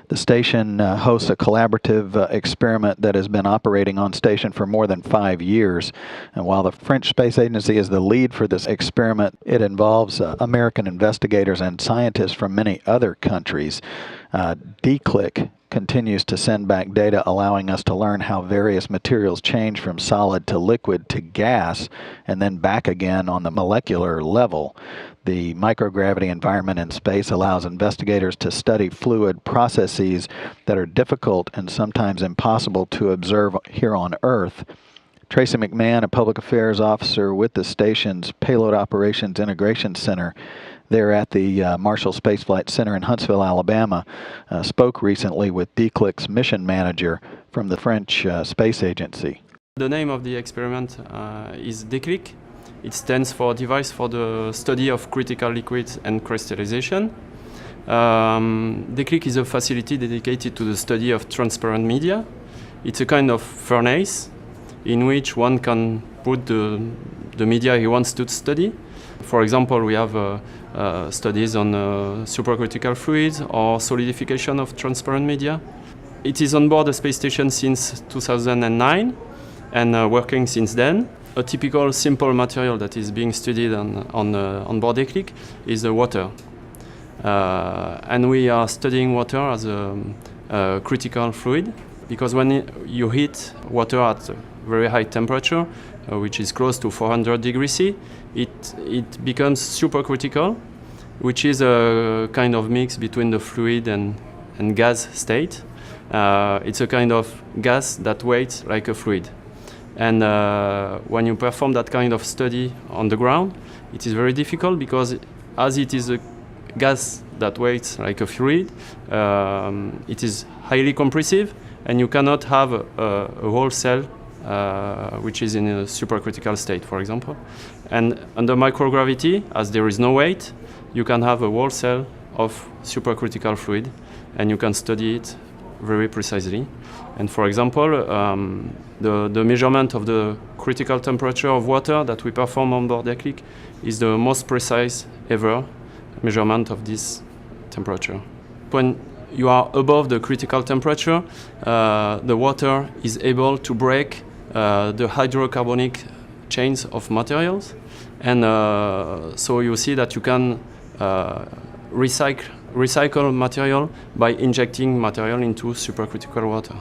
The station hosts a collaborative experiment that has been operating on station for more than 5 years. And while the French Space Agency is the lead for this experiment, it involves American investigators and scientists from many other countries. DECLIC continues to send back data allowing us to learn how various materials change from solid to liquid to gas and then back again on the molecular level. The microgravity environment in space allows investigators to study fluid processes that are difficult and sometimes impossible to observe here on Earth. Tracy McMahan, a public affairs officer with the station's Payload Operations Integration Center, there at the Marshall Space Flight Center in Huntsville, Alabama, spoke recently with DECLIC's mission manager from the French Space Agency. The name of the experiment is DECLIC. It stands for Device for the Study of Critical Liquids and Crystallization. DECLIC is a facility dedicated to the study of transparent media. It's a kind of furnace in which one can put the media he wants to study. For example, we have studies on supercritical fluids or solidification of transparent media. It is on board the space station since 2009 and working since then. A typical simple material that is being studied on board DECLIC is the water. And we are studying water as a critical fluid because when you heat water at a very high temperature, which is close to 400 degrees C, it becomes supercritical, which is a kind of mix between the fluid and gas state. It's a kind of gas that weighs like a fluid. And when you perform that kind of study on the ground, it is very difficult because as it is a gas that weighs like a fluid, it is highly compressive and you cannot have a whole cell which is in a supercritical state, for example. And under microgravity, as there is no weight, you can have a whole cell of supercritical fluid and you can study it very precisely. And for example, the measurement of the critical temperature of water that we perform on board DECLIC is the most precise ever measurement of this temperature. When you are above the critical temperature, the water is able to break the hydrocarbonic chains of materials, and so you see that you can recycle material by injecting material into supercritical water.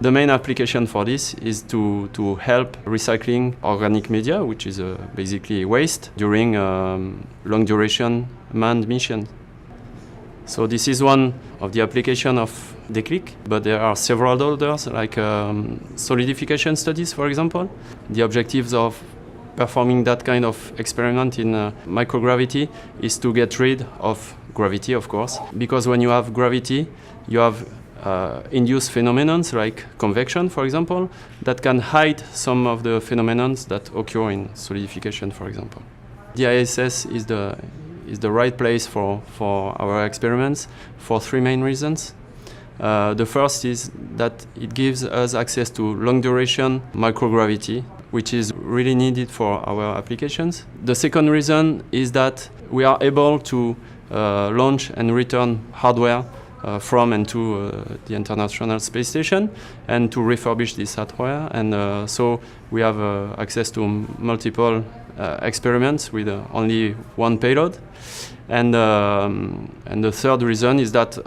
The main application for this is to help recycling organic media, which is basically waste, during long duration manned missions. So this is one of the applications of DECLIC, but there are several others, like solidification studies, for example. The objectives of performing that kind of experiment in microgravity is to get rid of gravity, of course, because when you have gravity, you have induced phenomena like convection, for example, that can hide some of the phenomena that occur in solidification, for example. The ISS is the right place for our experiments for three main reasons. The first is that it gives us access to long-duration microgravity, which is really needed for our applications. The second reason is that we are able to launch and return hardware from and to the International Space Station and to refurbish this hardware. And so we have access to multiple experiments with only one payload. And the third reason is that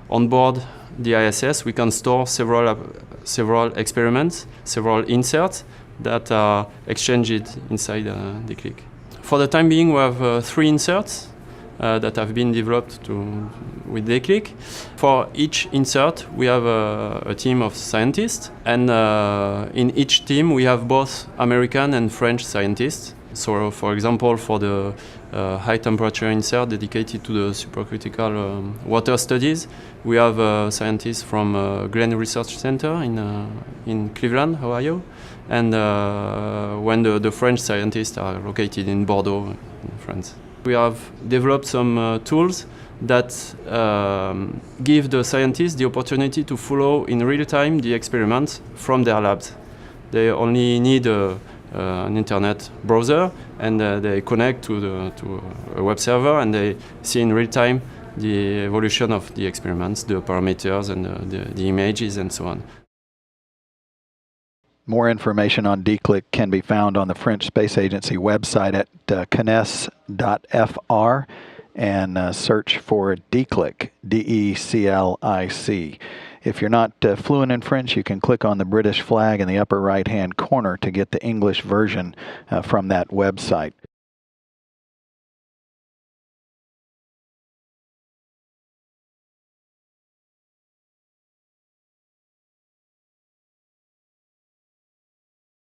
on board the ISS we can store several experiments, several inserts that are exchanged inside DECLIC. For the time being, we have 3 inserts that have been developed with DECLIC. For each insert, we have a team of scientists, and in each team, we have both American and French scientists. So, for example, for the high temperature insert dedicated to the supercritical water studies, we have scientists from Glenn Research Center in Cleveland, Ohio, and when the French scientists are located in Bordeaux, in France. We have developed some tools that give the scientists the opportunity to follow in real time the experiments from their labs. They only need an internet browser, and they connect to a web server, and they see in real time the evolution of the experiments, the parameters and the images and so on. More information on DECLIC can be found on the French Space Agency website at CNES.fr and search for DECLIC, DECLIC. If you're not fluent in French, you can click on the British flag in the upper right-hand corner to get the English version from that website.